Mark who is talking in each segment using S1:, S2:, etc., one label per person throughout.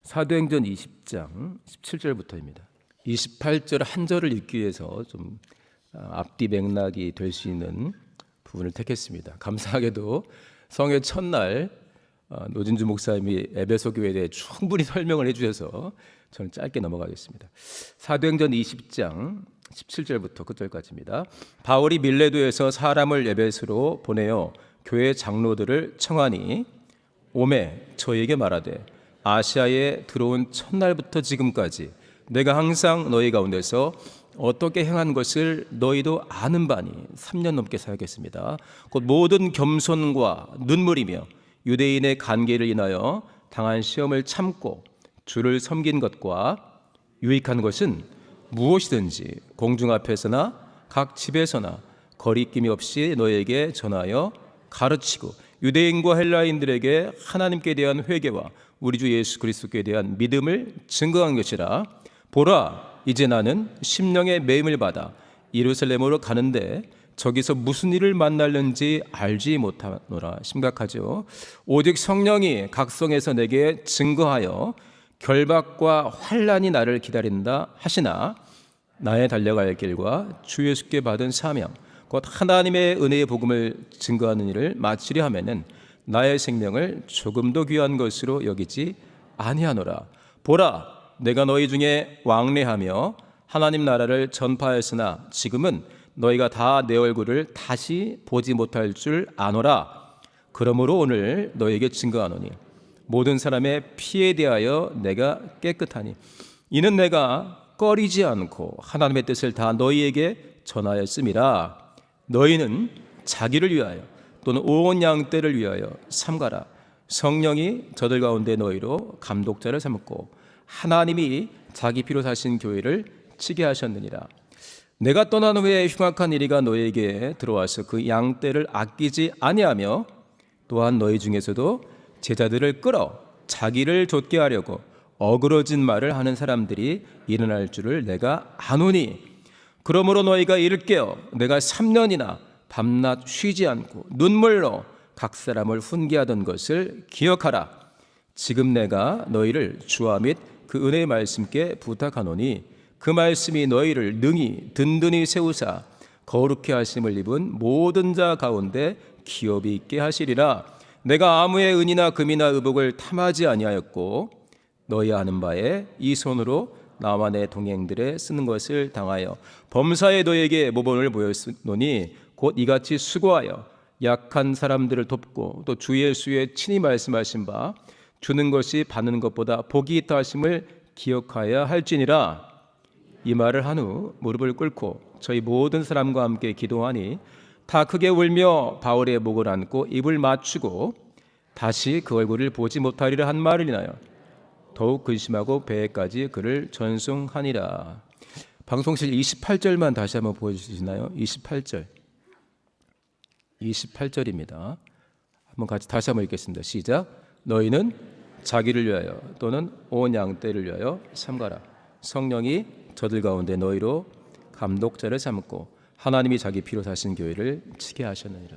S1: 사도행전 20장 17절부터입니다. 28절 한 절을 읽기 위해서 좀 앞뒤 맥락이 될 수 있는 부분을 택했습니다. 감사하게도 성회 첫날 노진주 목사님이 에베소 교회에 대해 충분히 설명을 해주셔서 저는 짧게 넘어가겠습니다. 사도행전 20장 17절부터 끝절까지입니다. 바울이 밀레도에서 사람을 에베소로 보내어 교회 장로들을 청하니 오매 저에게 말하되 아시아에 들어온 첫날부터 지금까지 내가 항상 너희 가운데서 어떻게 행한 것을 너희도 아는 바니 3년 넘게 사역했습니다. 곧 모든 겸손과 눈물이며 유대인의 관계를 인하여 당한 시험을 참고 주를 섬긴 것과 유익한 것은 무엇이든지 공중 앞에서나 각 집에서나 거리낌이 없이 너희에게 전하여 가르치고 유대인과 헬라인들에게 하나님께 대한 회개와 우리 주 예수 그리스도께 대한 믿음을 증거한 것이라. 보라, 이제 나는 심령의 매임을 받아 예루살렘으로 가는데 저기서 무슨 일을 만날는지 알지 못하노라. 심각하죠. 오직 성령이 각성에서 내게 증거하여 결박과 환난이 나를 기다린다 하시나 나의 달려갈 길과 주 예수께 받은 사명 곧 하나님의 은혜의 복음을 증거하는 일을 마치려 하면은 나의 생명을 조금도 귀한 것으로 여기지 아니하노라. 보라, 내가 너희 중에 왕래하며 하나님 나라를 전파하였으나 지금은 너희가 다 내 얼굴을 다시 보지 못할 줄 아노라. 그러므로 오늘 너희에게 증거하노니 모든 사람의 피에 대하여 내가 깨끗하니 이는 내가 꺼리지 않고 하나님의 뜻을 다 너희에게 전하였음이라. 너희는 자기를 위하여 또는 온 양떼를 위하여 삼가라. 성령이 저들 가운데 너희로 감독자를 삼고 하나님이 자기 피로 사신 교회를 치게 하셨느니라. 내가 떠난 후에 흉악한 이리가 너희에게 들어와서 그 양떼를 아끼지 아니하며 또한 너희 중에서도 제자들을 끌어 자기를 좇게 하려고 어그러진 말을 하는 사람들이 일어날 줄을 내가 아노니 그러므로 너희가 이를 깨어 내가 3년이나 밤낮 쉬지 않고 눈물로 각 사람을 훈계하던 것을 기억하라. 지금 내가 너희를 주와 및 그 은혜의 말씀께 부탁하노니 그 말씀이 너희를 능히 든든히 세우사 거룩히 하심을 입은 모든 자 가운데 기업이 있게 하시리라. 내가 아무의 은이나 금이나 의복을 탐하지 아니하였고 너희 아는 바에 이 손으로 나와 내 동행들의 쓰는 것을 당하여 범사에 너희에게 모범을 보였노니 곧 이같이 수고하여 약한 사람들을 돕고 또 주 예수의 친히 말씀하신 바 주는 것이 받는 것보다 복이 있다 하심을 기억하여야 할지니라. 이 말을 한 후 무릎을 꿇고 저희 모든 사람과 함께 기도하니 다 크게 울며 바울의 목을 안고 입을 맞추고 다시 그 얼굴을 보지 못하리라 한 말을 인하여 더욱 근심하고 배에까지 그를 전송하니라. 방송실 28절만 다시 한번 보여주시나요? 28절입니다. 한번 같이 다시 한번 읽겠습니다. 시작. 너희는 자기를 위하여 또는 온 양떼를 위하여 삼가라. 성령이 저들 가운데 너희로 감독자를 삼고 하나님이 자기 피로 사신 교회를 치게 하셨느니라.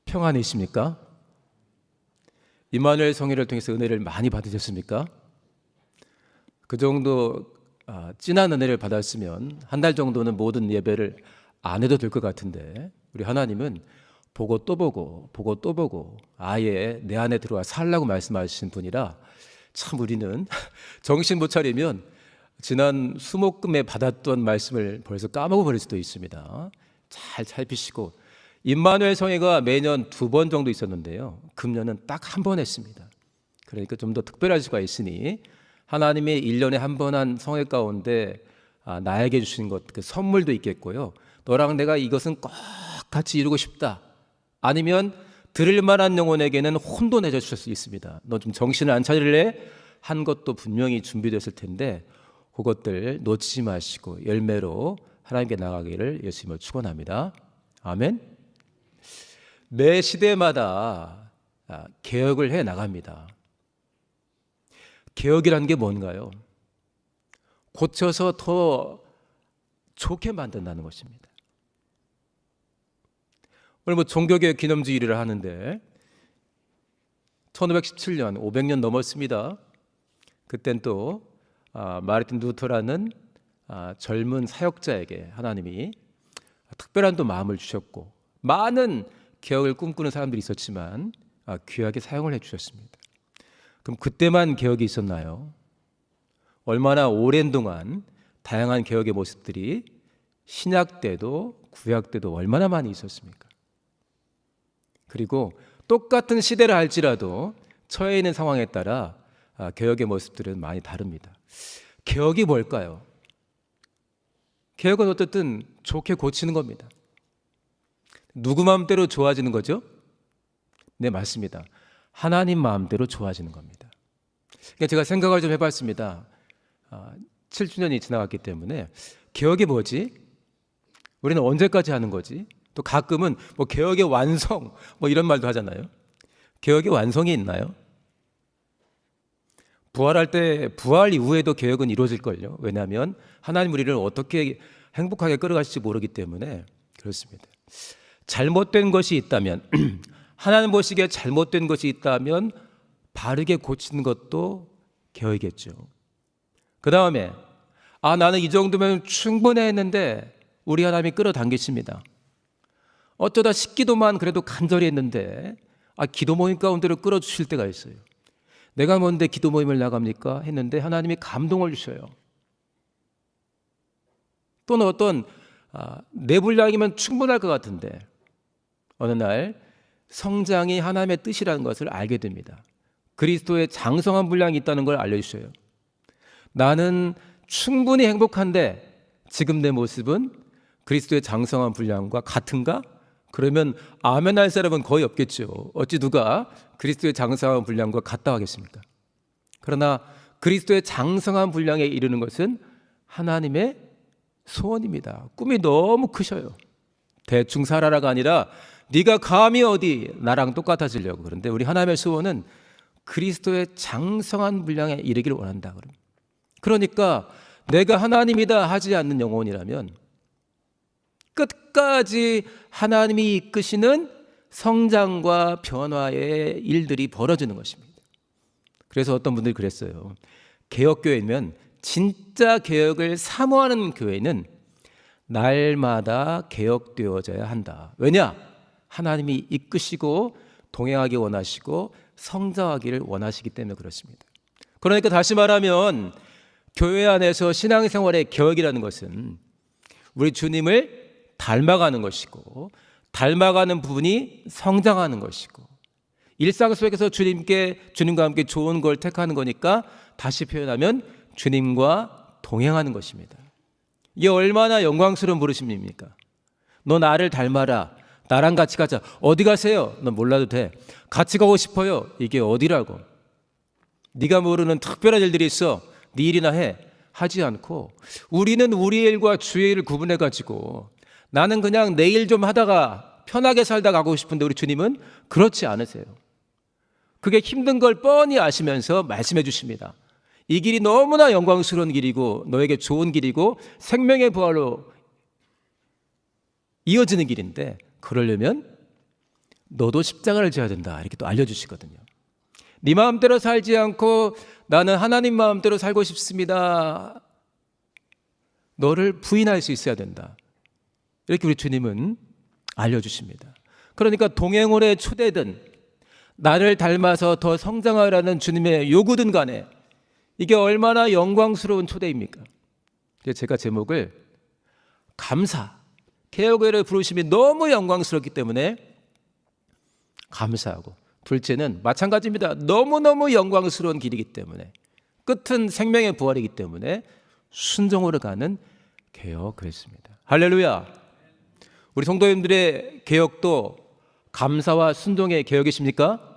S1: 평안이십니까? 임마누엘 성회를 통해서 은혜를 많이 받으셨습니까? 그 정도 진한 은혜를 받았으면 한 달 정도는 모든 예배를 안 해도 될 것 같은데 우리 하나님은 보고 또 보고 보고 또 보고 아예 내 안에 들어와 살라고 말씀하신 분이라 참 우리는 정신 못 차리면 지난 수목금에 받았던 말씀을 벌써 까먹어버릴 수도 있습니다. 잘 살피시고 임마누엘 성회가 매년 2번 정도 있었는데요. 금년은 딱 1번 했습니다. 그러니까 좀 더 특별할 수가 있으니 하나님이 1년에 한 번 한 성회 가운데 나에게 주신 것, 그 선물도 있겠고요. 너랑 내가 이것은 꼭 같이 이루고 싶다. 아니면 들을 만한 영혼에게는 혼도 내주실 수 있습니다. 너 좀 정신을 안 차릴래? 한 것도 분명히 준비됐을 텐데 그것들 놓치지 마시고 열매로 하나님께 나가기를 예수님을 축원합니다. 아멘. 매 시대마다 개혁을 해 나갑니다. 개혁이라는 게 뭔가요? 고쳐서 더 좋게 만든다는 것입니다. 오늘 뭐 종교개혁 기념주일을 하는데 1517년 500년 넘었습니다. 그땐 또 마르틴 루터라는 젊은 사역자에게 하나님이 특별한 또 마음을 주셨고 많은 개혁을 꿈꾸는 사람들이 있었지만 귀하게 사용을 해주셨습니다. 그럼 그때만 개혁이 있었나요? 얼마나 오랜 동안 다양한 개혁의 모습들이 신약 때도 구약 때도 얼마나 많이 있었습니까? 그리고 똑같은 시대를 할지라도 처해 있는 상황에 따라 개혁의 모습들은 많이 다릅니다. 개혁이 뭘까요? 개혁은 어쨌든 좋게 고치는 겁니다. 누구 마음대로 좋아지는 거죠? 네, 맞습니다. 하나님 마음대로 좋아지는 겁니다. 그러니까 제가 생각을 좀 해봤습니다. 7주년이 지나갔기 때문에 개혁이 뭐지? 우리는 언제까지 하는 거지? 또 가끔은 뭐 개혁의 완성 뭐 이런 말도 하잖아요. 개혁의 완성이 있나요? 부활할 때 부활 이후에도 개혁은 이루어질걸요. 왜냐하면 하나님 우리를 어떻게 행복하게 끌어가실지 모르기 때문에 그렇습니다. 잘못된 것이 있다면 하나님 보시기에 잘못된 것이 있다면 바르게 고치는 것도 개혁이겠죠. 그 다음에 나는 이 정도면 충분해 했는데 우리 하나님이 끌어당기십니다. 어쩌다 식기도만 그래도 간절히 했는데 기도 모임 가운데로 끌어주실 때가 있어요. 내가 뭔데 기도 모임을 나갑니까? 했는데 하나님이 감동을 주셔요. 또는 어떤 내 분량이면 충분할 것 같은데 어느 날 성장이 하나님의 뜻이라는 것을 알게 됩니다. 그리스도의 장성한 분량이 있다는 걸 알려주셔요. 나는 충분히 행복한데 지금 내 모습은 그리스도의 장성한 분량과 같은가? 그러면 아멘 할 사람은 거의 없겠죠. 어찌 누가 그리스도의 장성한 분량과 같다 하겠습니까? 그러나 그리스도의 장성한 분량에 이르는 것은 하나님의 소원입니다. 꿈이 너무 크셔요. 대충 살아라가 아니라 네가 감히 어디 나랑 똑같아지려고. 그런데 우리 하나님의 소원은 그리스도의 장성한 분량에 이르기를 원한다. 그러니까 내가 하나님이다 하지 않는 영혼이라면 끝까지 하나님이 이끄시는 성장과 변화의 일들이 벌어지는 것입니다. 그래서 어떤 분들이 그랬어요. 개혁교회면 진짜 개혁을 사모하는 교회는 날마다 개혁되어져야 한다. 왜냐? 하나님이 이끄시고 동행하기 원하시고 성장하기를 원하시기 때문에 그렇습니다. 그러니까 다시 말하면 교회 안에서 신앙생활의 개혁이라는 것은 우리 주님을 닮아가는 것이고 닮아가는 부분이 성장하는 것이고 일상 속에서 주님과 함께 좋은 걸 택하는 거니까 다시 표현하면 주님과 동행하는 것입니다. 이게 얼마나 영광스러운 부르심입니까? 너 나를 닮아라. 나랑 같이 가자. 어디 가세요? 넌 몰라도 돼. 같이 가고 싶어요. 이게 어디라고? 네가 모르는 특별한 일들이 있어. 네 일이나 해. 하지 않고 우리는 우리 일과 주의 일을 구분해 가지고 나는 그냥 내 일 좀 하다가 편하게 살다 가고 싶은데 우리 주님은 그렇지 않으세요. 그게 힘든 걸 뻔히 아시면서 말씀해 주십니다. 이 길이 너무나 영광스러운 길이고 너에게 좋은 길이고 생명의 부활로 이어지는 길인데 그러려면 너도 십자가를 져야 된다. 이렇게 또 알려주시거든요. 네 마음대로 살지 않고 나는 하나님 마음대로 살고 싶습니다. 너를 부인할 수 있어야 된다. 이렇게 우리 주님은 알려주십니다. 그러니까 동행원의 초대든 나를 닮아서 더 성장하라는 주님의 요구든 간에 이게 얼마나 영광스러운 초대입니까? 제가 제목을 감사, 개혁회를 부르심이 너무 영광스럽기 때문에 감사하고 둘째는 마찬가지입니다. 너무너무 영광스러운 길이기 때문에 끝은 생명의 부활이기 때문에 순종으로 가는 개혁 그랬습니다. 할렐루야. 우리 성도님들의 개혁도 감사와 순종의 개혁이십니까?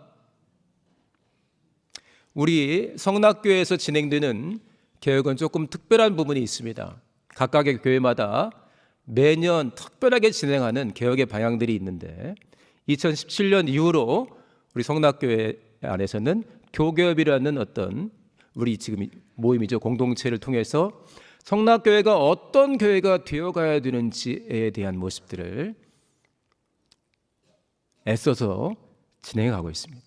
S1: 우리 성락교회에서 진행되는 개혁은 조금 특별한 부분이 있습니다. 각각의 교회마다 매년 특별하게 진행하는 개혁의 방향들이 있는데 2017년 이후로 우리 성락교회 안에서는 교개업이라는 어떤 우리 지금 모임이죠. 공동체를 통해서 성락교회가 어떤 교회가 되어가야 되는지에 대한 모습들을 애써서 진행해 가고 있습니다.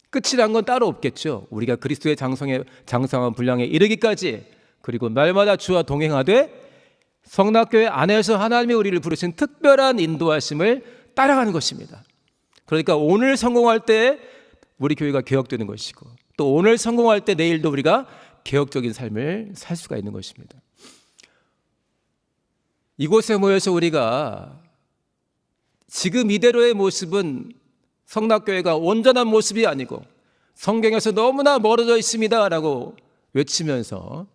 S1: 끝이 난 건 따로 없겠죠. 우리가 그리스도의 장성한 분량에 이르기까지, 그리고 날마다 주와 동행하되 성락교회 안에서 하나님이 우리를 부르신 특별한 인도하심을 따라가는 것입니다. 그러니까 오늘 성공할 때 우리 교회가 개혁되는 것이고, 또 오늘 성공할 때 내일도 우리가 개혁적인 삶을 살 수가 있는 것입니다. 이곳에 모여서 우리가 지금 이대로의 모습은 성락교회가 온전한 모습이 아니고 성경에서 너무나 멀어져 있습니다 라고 외치면서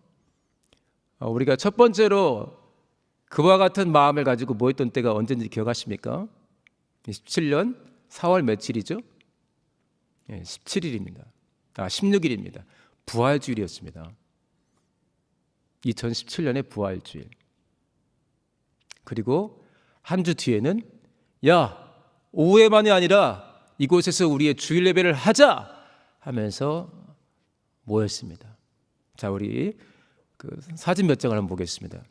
S1: 우리가 첫 번째로 그와 같은 마음을 가지고 모였던 때가 언제인지 기억하십니까? 17년 4월 며칠이죠? 17일입니다. 16일입니다. 부활주일이었습니다. 2017년의 부활주일. 그리고 한 주 뒤에는 오후에만이 아니라 이곳에서 우리의 주일 예배를 하자 하면서 모였습니다. 자, 우리 그 사진 몇 장을 한번 보겠습니다.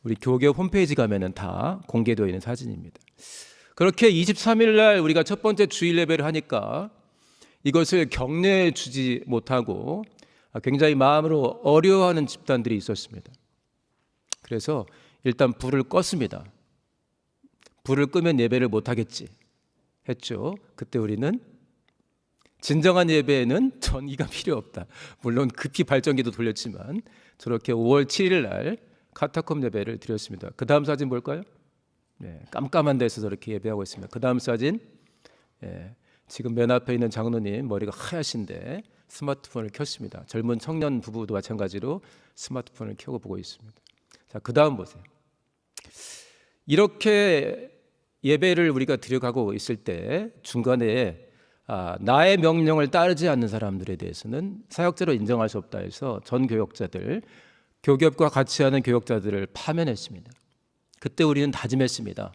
S1: 우리 교계 홈페이지 가면은 다 공개되어 있는 사진입니다. 그렇게 23일 날 우리가 첫 번째 주일 예배를 하니까 이것을 격려해 주지 못하고 굉장히 마음으로 어려워하는 집단들이 있었습니다. 그래서 일단 불을 껐습니다. 불을 끄면 예배를 못 하겠지 했죠. 그때 우리는 진정한 예배에는 전기가 필요 없다. 물론 급히 발전기도 돌렸지만 저렇게 5월 7일 날 카타콤 예배를 드렸습니다. 그 다음 사진 볼까요? 깜깜한 데서 저렇게 예배하고 있습니다. 그 다음 사진, 지금 맨 앞에 있는 장로님 머리가 하얗신데 스마트폰을 켰습니다. 젊은 청년 부부도 마찬가지로 스마트폰을 켜고 보고 있습니다. 자, 그 다음 보세요. 이렇게 예배를 우리가 드려가고 있을 때 중간에 나의 명령을 따르지 않는 사람들에 대해서는 사역자로 인정할 수 없다 해서 전 교역자들, 교겹과 같이 하는 교역자들을 파면했습니다. 그때 우리는 다짐했습니다.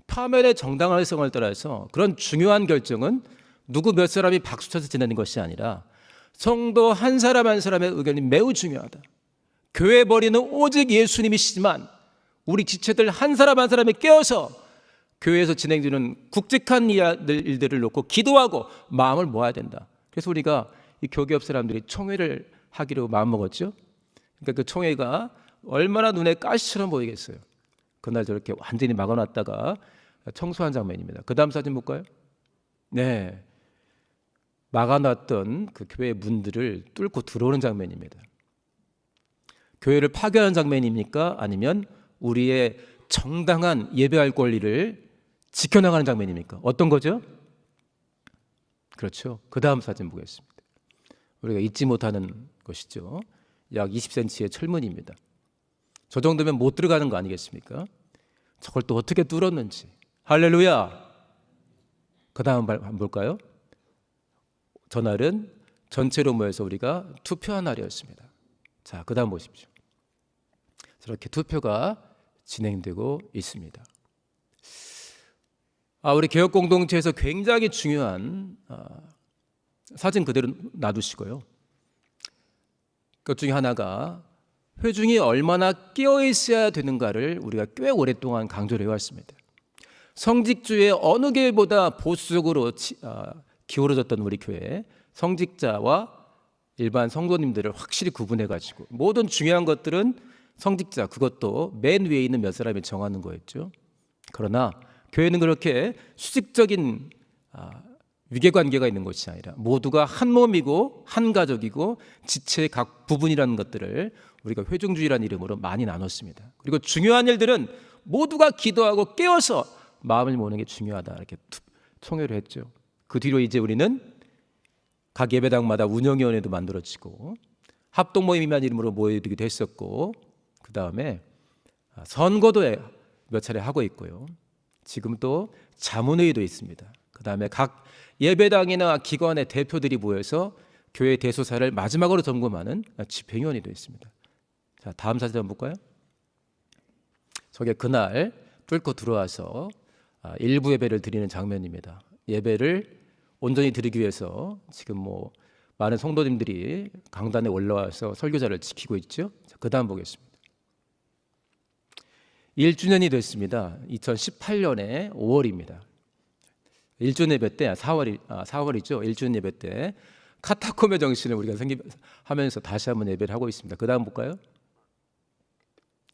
S1: 파면의 정당성을 따라서 그런 중요한 결정은 누구 몇 사람이 박수쳐서 지내는 것이 아니라 성도 한 사람 한 사람의 의견이 매우 중요하다. 교회 머리는 오직 예수님이시지만 우리 지체들 한 사람 한 사람이 깨어서 교회에서 진행되는 굵직한 일들을 놓고 기도하고 마음을 모아야 된다. 그래서 우리가 이 교계업 사람들이 총회를 하기로 마음먹었죠. 그러니까 그 총회가 얼마나 눈에 가시처럼 보이겠어요. 그날 저렇게 완전히 막아놨다가 청소한 장면입니다. 그 다음 사진 볼까요? 네, 막아놨던 그 교회 문들을 뚫고 들어오는 장면입니다. 교회를 파괴하는 장면입니까? 아니면 우리의 정당한 예배할 권리를 지켜나가는 장면입니까? 어떤 거죠? 그렇죠. 그 다음 사진 보겠습니다. 우리가 잊지 못하는 것이죠. 약 20cm의 철문입니다. 저 정도면 못 들어가는 거 아니겠습니까? 저걸 또 어떻게 뚫었는지. 할렐루야. 그 다음 한번 볼까요? 전날은 전체로 모여서 우리가 투표한 날이었습니다. 자, 그 다음 보십시오. 저렇게 투표가 진행되고 있습니다. 우리 개혁 공동체에서 굉장히 중요한 사진 그대로 놔두시고요. 그 중에 하나가 회중이 얼마나 깨어 있어야 되는가를 우리가 꽤 오랫동안 강조를 해왔습니다. 성직주의 어느 교회보다 보수적으로 기울어졌던 우리 교회, 성직자와 일반 성도님들을 확실히 구분해가지고 모든 중요한 것들은 성직자, 그것도 맨 위에 있는 몇 사람이 정하는 거였죠. 그러나 교회는 그렇게 수직적인 위계관계가 있는 것이 아니라 모두가 한 몸이고 한 가족이고 지체의 각 부분이라는 것들을 우리가 회중주의라는 이름으로 많이 나눴습니다. 그리고 중요한 일들은 모두가 기도하고 깨어서 마음을 모으는 게 중요하다, 이렇게 총회를 했죠. 그 뒤로 이제 우리는 각 예배당마다 운영위원회도 만들어지고 합동모임이라는 이름으로 모이기도 했었고, 그 다음에 선거도 몇 차례 하고 있고요. 지금 또 자문회의도 있습니다. 그 다음에 각 예배당이나 기관의 대표들이 모여서 교회 대소사를 마지막으로 점검하는 집행위원회도 있습니다. 자, 다음 사진 한번 볼까요? 저게 그날 뚫고 들어와서 일부 예배를 드리는 장면입니다. 예배를 온전히 드리기 위해서 지금 많은 성도님들이 강단에 올라와서 설교자를 지키고 있죠. 자, 그 다음 보겠습니다. 1주년이 됐습니다. 2018년에 5월입니다. 1주년 예배 때 4월이죠. 1주년 예배 때 카타콤의 정신을 우리가 하면서 다시 한번 예배를 하고 있습니다. 그 다음 볼까요?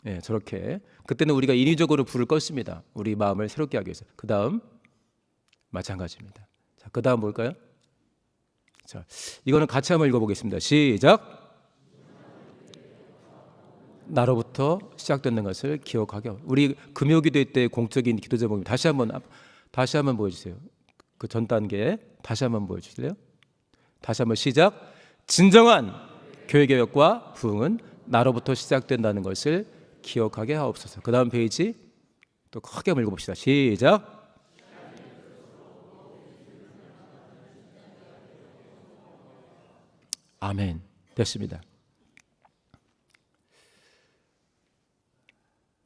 S1: 네, 저렇게 그때는 우리가 인위적으로 불을 껐습니다. 우리 마음을 새롭게 하기 위해서. 그 다음 마찬가지입니다. 자, 그 다음 볼까요? 자, 이거는 같이 한번 읽어보겠습니다. 시작. 나로부터 시작되는 것을 기억하게. 우리 금요기도 때 공적인 기도 제목입니다. 다시 한번 보여주세요. 그 전 단계 다시 한번 보여주실래요? 다시 한번 시작. 진정한 교회 개혁과 부흥은 나로부터 시작된다는 것을 기억하게 하옵소서. 그 다음 페이지 또 크게 한번 읽어봅시다. 시작. 아멘. 됐습니다.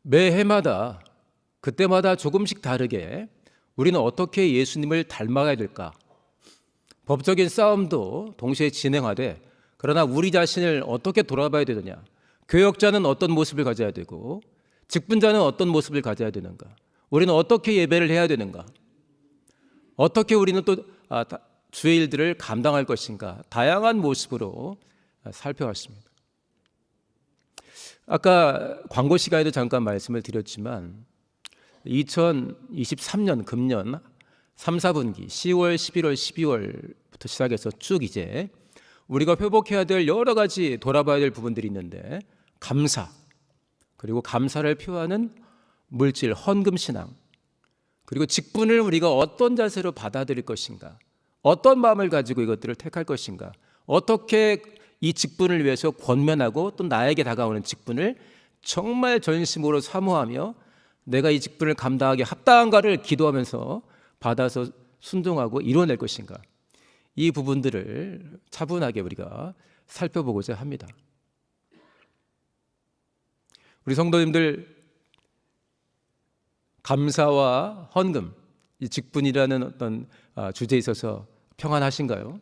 S1: 매해마다 그때마다 조금씩 다르게 우리는 어떻게 예수님을 닮아가야 될까? 법적인 싸움도 동시에 진행하되 그러나 우리 자신을 어떻게 돌아봐야 되느냐? 교역자는 어떤 모습을 가져야 되고 직분자는 어떤 모습을 가져야 되는가? 우리는 어떻게 예배를 해야 되는가? 어떻게 우리는 또 주의 일들을 감당할 것인가? 다양한 모습으로 살펴왔습니다. 아까 광고 시간에도 잠깐 말씀을 드렸지만 2023년 금년 3, 4분기 10월, 11월, 12월부터 시작해서 쭉 이제 우리가 회복해야 될 여러 가지 돌아봐야 될 부분들이 있는데 감사, 그리고 감사를 표하는 물질, 헌금 신앙, 그리고 직분을 우리가 어떤 자세로 받아들일 것인가, 어떤 마음을 가지고 이것들을 택할 것인가, 어떻게 이 직분을 위해서 권면하고 또 나에게 다가오는 직분을 정말 전심으로 사모하며 내가 이 직분을 감당하기 합당한가를 기도하면서 받아서 순종하고 이뤄낼 것인가, 이 부분들을 차분하게 우리가 살펴보고자 합니다. 우리 성도님들, 감사와 헌금, 이 직분이라는 어떤 주제에 있어서 평안하신가요?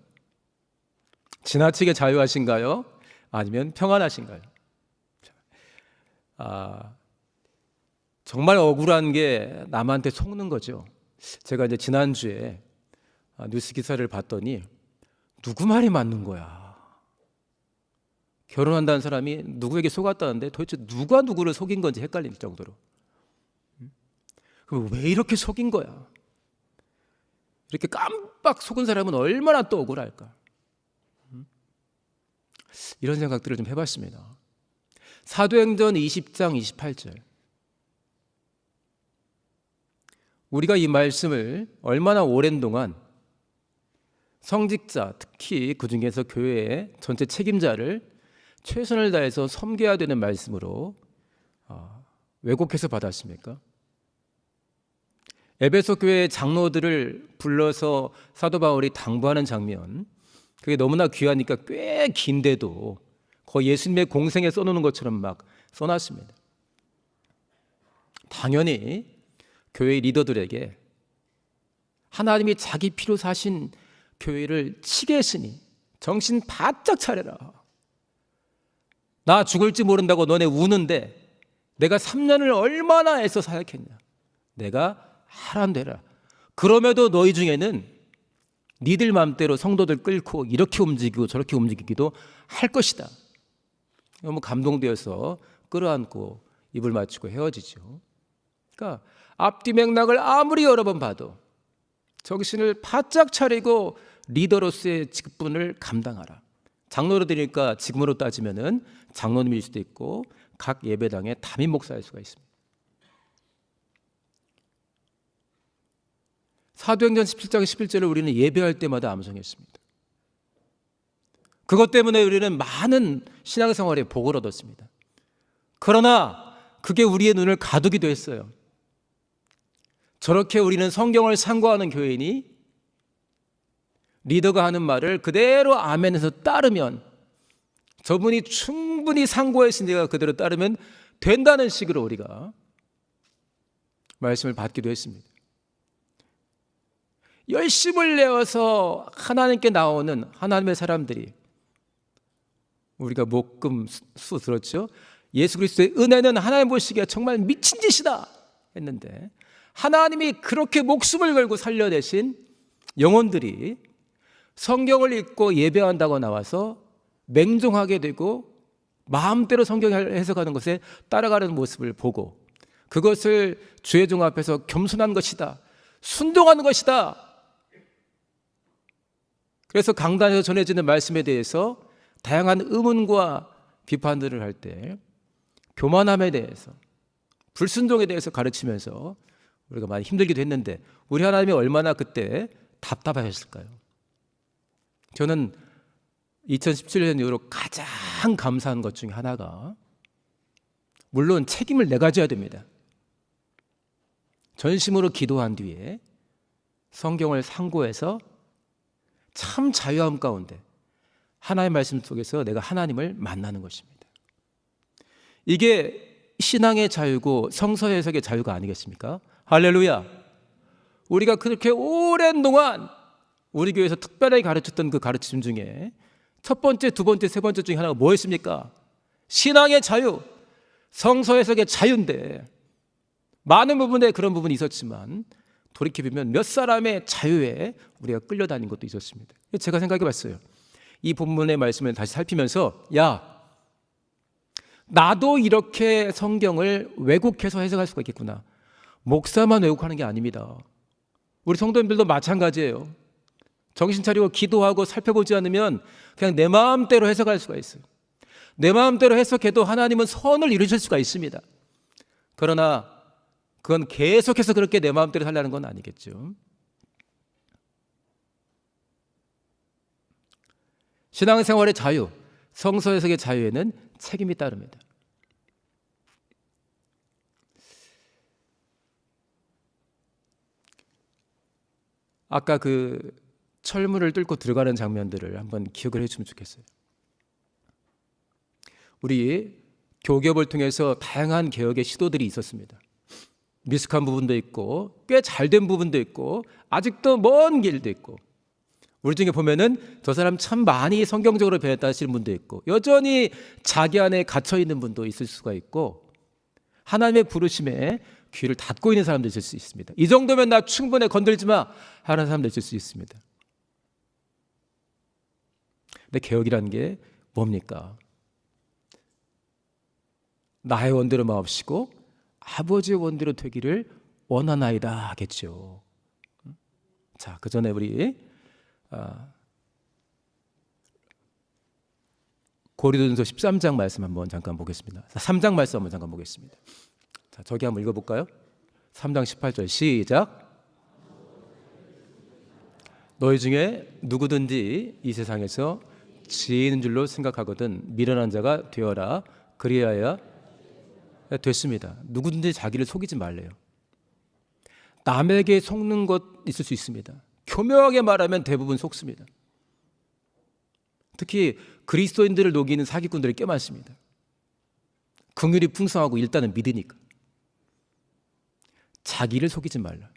S1: 지나치게 자유하신가요? 아니면 평안하신가요? 정말 억울한 게 남한테 속는 거죠. 제가 이제 지난주에 뉴스 기사를 봤더니 누구 말이 맞는 거야. 결혼한다는 사람이 누구에게 속았다는데 도대체 누가 누구를 속인 건지 헷갈릴 정도로. 그럼 왜 이렇게 속인 거야? 이렇게 깜빡 속은 사람은 얼마나 또 억울할까? 이런 생각들을 좀 해봤습니다. 사도행전 20장 28절. 우리가 이 말씀을 얼마나 오랜 동안 성직자, 특히 그 중에서 교회의 전체 책임자를 최선을 다해서 섬겨야 되는 말씀으로 왜곡해서 받았습니까? 에베소 교회의 장로들을 불러서 사도 바울이 당부하는 장면, 그게 너무나 귀하니까 꽤 긴데도 거의 예수님의 공생에 써놓는 것처럼 막 써놨습니다. 당연히 교회 리더들에게 하나님이 자기 피로 사신 교회를 치게 했으니 정신 바짝 차려라. 나 죽을지 모른다고 너네 우는데 내가 3년을 얼마나 애써 사역했냐. 내가 하란 대라. 그럼에도 너희 중에는 니들 마음대로 성도들 끌고 이렇게 움직이고 저렇게 움직이기도 할 것이다. 너무 감동되어서 끌어안고 입을 맞추고 헤어지죠. 그러니까 앞뒤 맥락을 아무리 여러 번 봐도 정신을 바짝 차리고 리더로서의 직분을 감당하라. 장로로 되니까 지금으로 따지면은 장로님일 수도 있고 각 예배당의 담임 목사일 수가 있습니다. 사도행전 17장 11절을 우리는 예배할 때마다 암송했습니다. 그것 때문에 우리는 많은 신앙생활에 복을 얻었습니다. 그러나 그게 우리의 눈을 가두기도 했어요. 저렇게 우리는 성경을 상고하는 교인이 리더가 하는 말을 그대로 아멘해서 따르면, 저분이 충분히 상고했으니까 그대로 따르면 된다는 식으로 우리가 말씀을 받기도 했습니다. 열심을 내어서 하나님께 나오는 하나님의 사람들이, 우리가 목금 수 들었죠? 예수 그리스도의 은혜는 하나님 보시기에 정말 미친 짓이다 했는데, 하나님이 그렇게 목숨을 걸고 살려내신 영혼들이 성경을 읽고 예배한다고 나와서 맹종하게 되고 마음대로 성경을 해석하는 것에 따라가는 모습을 보고, 그것을 주의 종 앞에서 겸손한 것이다, 순종하는 것이다. 그래서 강단에서 전해지는 말씀에 대해서 다양한 의문과 비판들을 할 때 교만함에 대해서, 불순종에 대해서 가르치면서 우리가 많이 힘들기도 했는데, 우리 하나님이 얼마나 그때 답답하셨을까요? 저는 2017년 이후로 가장 감사한 것 중에 하나가, 물론 책임을 내가 져야 됩니다. 전심으로 기도한 뒤에 성경을 상고해서 참 자유함 가운데 하나님의 말씀 속에서 내가 하나님을 만나는 것입니다. 이게 신앙의 자유고 성서 해석의 자유가 아니겠습니까? 할렐루야. 우리가 그렇게 오랜 동안 우리 교회에서 특별하게 가르쳤던 그 가르침 중에 첫 번째, 두 번째, 세 번째 중에 하나가 뭐였습니까? 신앙의 자유, 성서 해석의 자유인데, 많은 부분에 그런 부분이 있었지만 돌이켜보면 몇 사람의 자유에 우리가 끌려다닌 것도 있었습니다. 제가 생각해 봤어요. 이 본문의 말씀을 다시 살피면서, 야, 나도 이렇게 성경을 왜곡해서 해석할 수가 있겠구나. 목사만 왜곡하는 게 아닙니다. 우리 성도님들도 마찬가지예요. 정신 차리고 기도하고 살펴보지 않으면 그냥 내 마음대로 해석할 수가 있어요. 내 마음대로 해석해도 하나님은 선을 이루실 수가 있습니다. 그러나 그건 계속해서 그렇게 내 마음대로 살라는 건 아니겠죠. 신앙생활의 자유, 성서 해석의 자유에는 책임이 따릅니다. 아까 그 철문을 뚫고 들어가는 장면들을 한번 기억을 해주면 좋겠어요. 우리 교ገብ을 통해서 다양한 개혁의 시도들이 있었습니다. 미숙한 부분도 있고 꽤 잘된 부분도 있고 아직도 먼 길도 있고, 우리 중에 보면은 저 사람 참 많이 성경적으로 변했다 하시는 분도 있고, 여전히 자기 안에 갇혀 있는 분도 있을 수가 있고, 하나님의 부르심에 귀를 닫고 있는 사람도 있을 수 있습니다. 이 정도면 나 충분해, 건들지 마 하는 사람도 있을 수 있습니다. 근데 개혁이라는 게 뭡니까? 나의 원대로 마옵시고 아버지의 원대로 되기를 원하나이다 하겠죠. 자, 그 전에 우리 고린도전서 13장 말씀 한번 잠깐 보겠습니다. 3장 말씀 한번 잠깐 보겠습니다. 자, 저기 한번 읽어볼까요? 3장 18절 시작. 너희 중에 누구든지 이 세상에서 지혜인 줄로 생각하거든 미련한 자가 되어라. 그리하여 됐습니다. 누구든지 자기를 속이지 말래요. 남에게 속는 것 있을 수 있습니다. 교묘하게 말하면 대부분 속습니다. 특히 그리스도인들을 녹이는 사기꾼들이 꽤 많습니다. 긍휼이 풍성하고 일단은 믿으니까. 자기를 속이지 말라.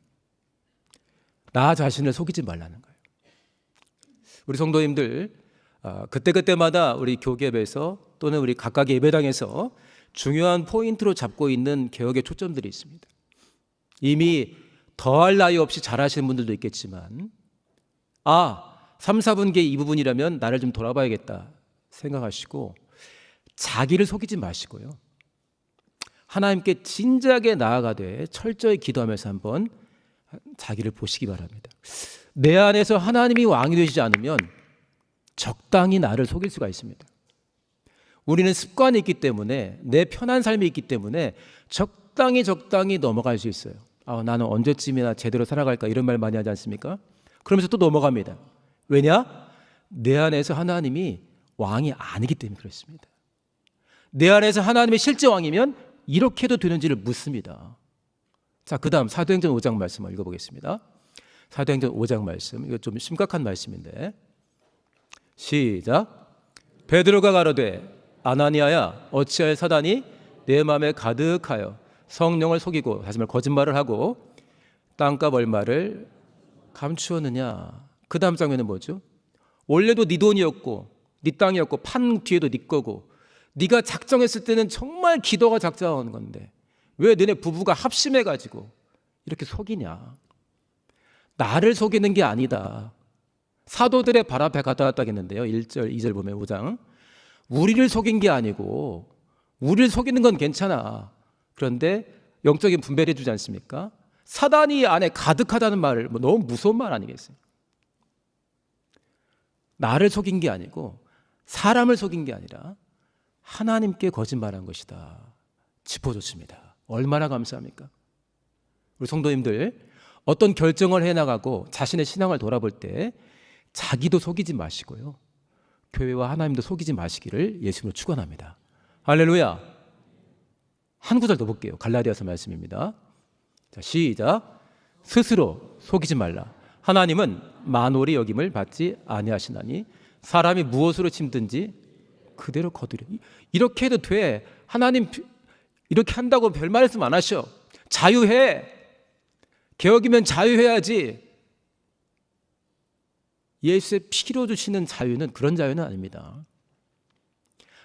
S1: 나 자신을 속이지 말라는 거예요. 우리 성도님들 그때그때마다 우리 교계에서 또는 우리 각각의 예배당에서 중요한 포인트로 잡고 있는 개혁의 초점들이 있습니다. 이미 더할 나위 없이 잘하시는 분들도 있겠지만 3, 4분기에 이 부분이라면 나를 좀 돌아봐야겠다 생각하시고 자기를 속이지 마시고요. 하나님께 진지하게 나아가되 철저히 기도하면서 한번 자기를 보시기 바랍니다. 내 안에서 하나님이 왕이 되시지 않으면 적당히 나를 속일 수가 있습니다. 우리는 습관이 있기 때문에, 내 편한 삶이 있기 때문에 적당히 넘어갈 수 있어요. 나는 언제쯤이나 제대로 살아갈까 이런 말 많이 하지 않습니까? 그러면서 또 넘어갑니다. 왜냐? 내 안에서 하나님이 왕이 아니기 때문에 그렇습니다. 내 안에서 하나님이 실제 왕이면 이렇게 해도 되는지를 묻습니다. 자, 그 다음 사도행전 5장 말씀을 읽어보겠습니다. 사도행전 5장 말씀, 이거 좀 심각한 말씀인데 시작. 베드로가 가로되 아나니아야 어찌하여 사단이 내 마음에 가득하여 성령을 속이고, 다시 말 거짓말을 하고 땅값 얼마를 감추었느냐. 그 다음 장면은 뭐죠? 원래도 네 돈이었고 네 땅이었고 판 뒤에도 네 거고 네가 작정했을 때는 정말 기도가 작정하는 건데 왜 너네 부부가 합심해가지고 이렇게 속이냐. 나를 속이는 게 아니다. 사도들의 발 앞에 가다 왔다 했는데요. 1절 2절 보면 5장 우리를 속인 게 아니고 우리를 속이는 건 괜찮아. 그런데 영적인 분배를 해주지 않습니까? 사단이 안에 가득하다는 말을 너무 무서운 말 아니겠어요? 나를 속인 게 아니고 사람을 속인 게 아니라 하나님께 거짓말한 것이다. 짚어줬습니다. 얼마나 감사합니까? 우리 성도님들 어떤 결정을 해나가고 자신의 신앙을 돌아볼 때 자기도 속이지 마시고요. 교회와 하나님도 속이지 마시기를 예수님으로 축원합니다. 할렐루야. 한 구절 더 볼게요. 갈라디아서 말씀입니다. 자, 시작. 스스로 속이지 말라. 하나님은 만홀이 여김을 받지 아니하시나니 사람이 무엇으로 힘든지 그대로 거두려. 이렇게 해도 돼. 하나님 이렇게 한다고 별 말씀 안 하셔. 자유해. 개혁이면 자유해야지. 예수의 피로 주시는 자유는 그런 자유는 아닙니다.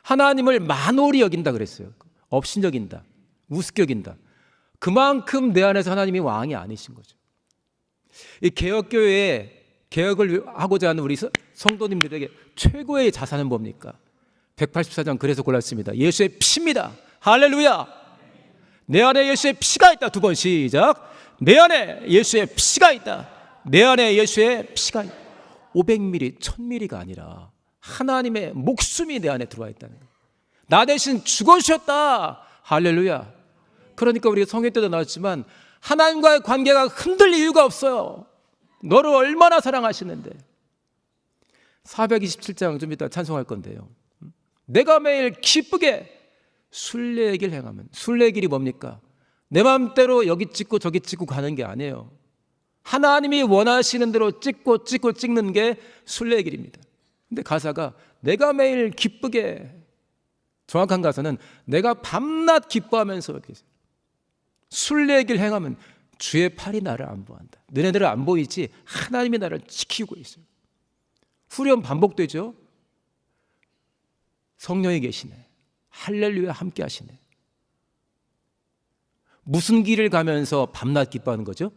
S1: 하나님을 만홀히 여긴다 그랬어요. 업신여긴다. 우습게 여긴다. 그만큼 내 안에서 하나님이 왕이 아니신 거죠. 이 개혁교회에 개혁을 하고자 하는 우리 성도님들에게 최고의 자산은 뭡니까? 184장 그래서 골랐습니다. 예수의 피입니다. 할렐루야. 내 안에 예수의 피가 있다. 두 번 시작. 내 안에 예수의 피가 있다. 내 안에 예수의 피가 있다. 500ml, 1000ml가 아니라 하나님의 목숨이 내 안에 들어와 있다는 거예요. 나 대신 죽어주셨다. 할렐루야. 그러니까 우리가 성회 때도 나왔지만 하나님과의 관계가 흔들릴 이유가 없어요. 너를 얼마나 사랑하시는데. 427장 좀 이따 찬송할 건데요. 내가 매일 기쁘게 순례의 행하면, 순례의 길이 뭡니까? 내 마음대로 여기 찍고 저기 찍고 가는 게 아니에요. 하나님이 원하시는 대로 찍고 찍는 게 순례의 길입니다. 근데 가사가 내가 매일 기쁘게, 정확한 가사는 내가 밤낮 기뻐하면서 이렇게 순례의 길 행하면 주의 팔이 나를 안보한다. 너네들은 안 보이지 하나님이 나를 지키고 있어요. 후렴 반복되죠. 성령이 계시네. 할렐루야 함께 하시네. 무슨 길을 가면서 밤낮 기뻐하는 거죠?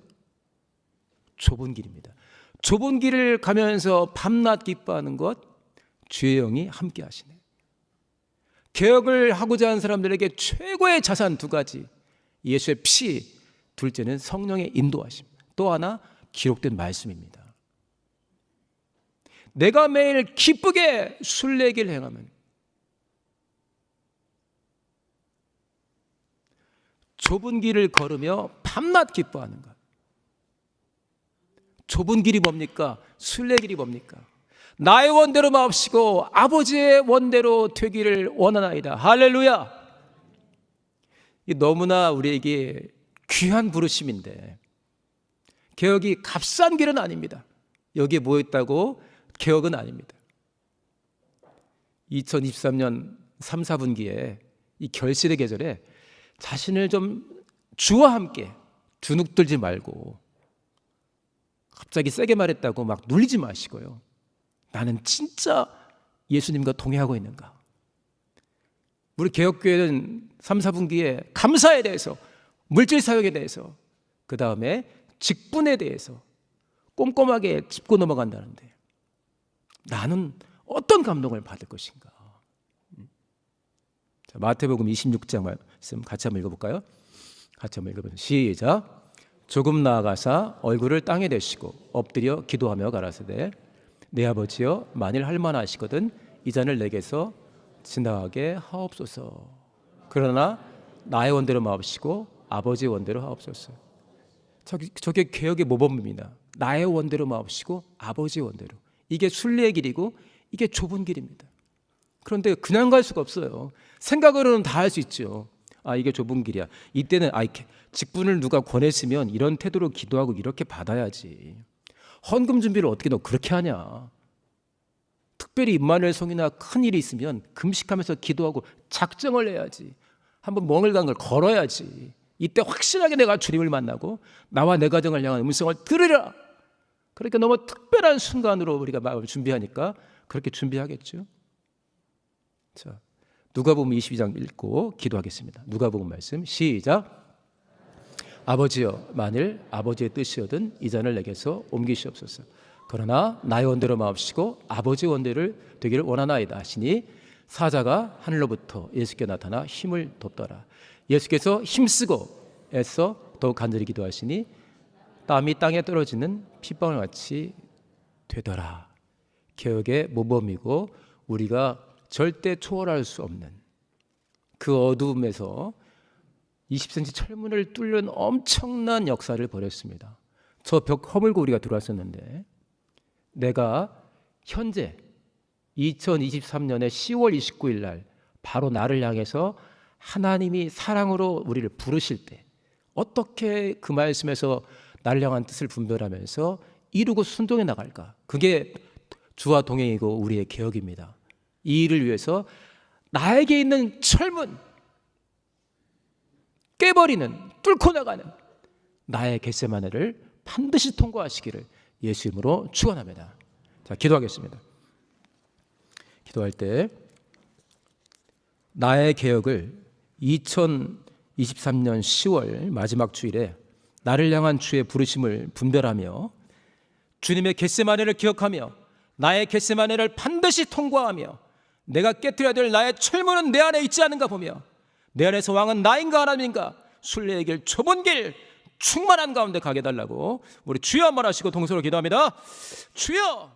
S1: 좁은 길입니다. 좁은 길을 가면서 밤낮 기뻐하는 것, 주의 영이 함께 하시네. 개혁을 하고자 하는 사람들에게 최고의 자산 두 가지, 예수의 피, 둘째는 성령의 인도하심, 또 하나 기록된 말씀입니다. 내가 매일 기쁘게 순례길 행하면, 좁은 길을 걸으며 밤낮 기뻐하는 것. 좁은 길이 뭡니까? 순례길이 뭡니까? 나의 원대로 마옵시고 아버지의 원대로 되기를 원하나이다. 할렐루야. 이 너무나 우리에게 귀한 부르심인데 개혁이 값싼 길은 아닙니다. 여기에 뭐 있다고? 개혁은 아닙니다. 2023년 3, 4분기에 이 결실의 계절에 자신을 좀 주와 함께 주눅들지 말고 갑자기 세게 말했다고 막 눌리지 마시고요. 나는 진짜 예수님과 동행하고 있는가? 우리 개혁교회는 3, 4분기에 감사에 대해서, 물질 사역에 대해서, 그 다음에 직분에 대해서 꼼꼼하게 짚고 넘어간다는데 나는 어떤 감동을 받을 것인가? 자, 마태복음 26장 말씀 같이 한번 읽어볼까요? 같이 한번 읽어보세요. 시작. 조금 나아가사 얼굴을 땅에 대시고 엎드려 기도하며 가라사대 내 아버지여 만일 할 만하시거든 이 잔을 내게서 지나가게 하옵소서. 그러나 나의 원대로 마옵시고 아버지의 원대로 하옵소서. 저게 개혁의 모범입니다. 나의 원대로 마옵시고 아버지의 원대로. 이게 순례의 길이고 이게 좁은 길입니다. 그런데 그냥 갈 수가 없어요. 생각으로는 다 할 수 있죠. 아, 이게 좁은 길이야. 이때는 직분을 누가 권했으면 이런 태도로 기도하고 이렇게 받아야지. 헌금 준비를 어떻게 너 그렇게 하냐. 특별히 임마누엘 성이나 큰 일이 있으면 금식하면서 기도하고 작정을 해야지. 한번 멍을 간 걸 걸어야지. 이때 확실하게 내가 주님을 만나고 나와 내 가정을 향한 음성을 들으라. 그러니까 너무 특별한 순간으로 우리가 마음을 준비하니까 그렇게 준비하겠죠. 자, 누가복음 22장 읽고 기도하겠습니다. 누가복음 말씀 시작. 아버지여, 만일 아버지의 뜻이거든 이 잔을 내게서 옮기시옵소서. 그러나 나의 원대로 마옵시고 아버지의 원대를 되기를 원하나이다 하시니 사자가 하늘로부터 예수께 나타나 힘을 돋더라. 예수께서 힘쓰고 애써 더욱 간절히 기도하시니 땀이 땅에 떨어지는 핏방울 같이 되더라. 개혁의 모범이고 우리가 절대 초월할 수 없는 그 어두움에서 20cm 철문을 뚫는 엄청난 역사를 벌였습니다. 저 벽 허물고 우리가 들어왔었는데 내가 현재 2023년의 10월 29일 날 바로 나를 향해서 하나님이 사랑으로 우리를 부르실 때 어떻게 그 말씀에서 나를 향한 뜻을 분별하면서 이루고 순종해 나갈까? 그게 주와 동행이고 우리의 개혁입니다. 이 일을 위해서 나에게 있는 철문 깨버리는, 뚫고 나가는 나의 겟세마네를 반드시 통과하시기를 예수 이름으로 축원합니다. 자, 기도하겠습니다. 기도할 때 나의 개혁을 2023년 10월 마지막 주일에 나를 향한 주의 부르심을 분별하며 주님의 겟세마네를 기억하며 나의 겟세마네를 반드시 통과하며 내가 깨뜨려야 될 나의 철문은 내 안에 있지 않은가 보며 내 안에서 왕은 나인가 하나님인가 순례의 길 좁은 길 충만한 가운데 가게 해달라고 우리 주여 한번 하시고 동서로 기도합니다. 주여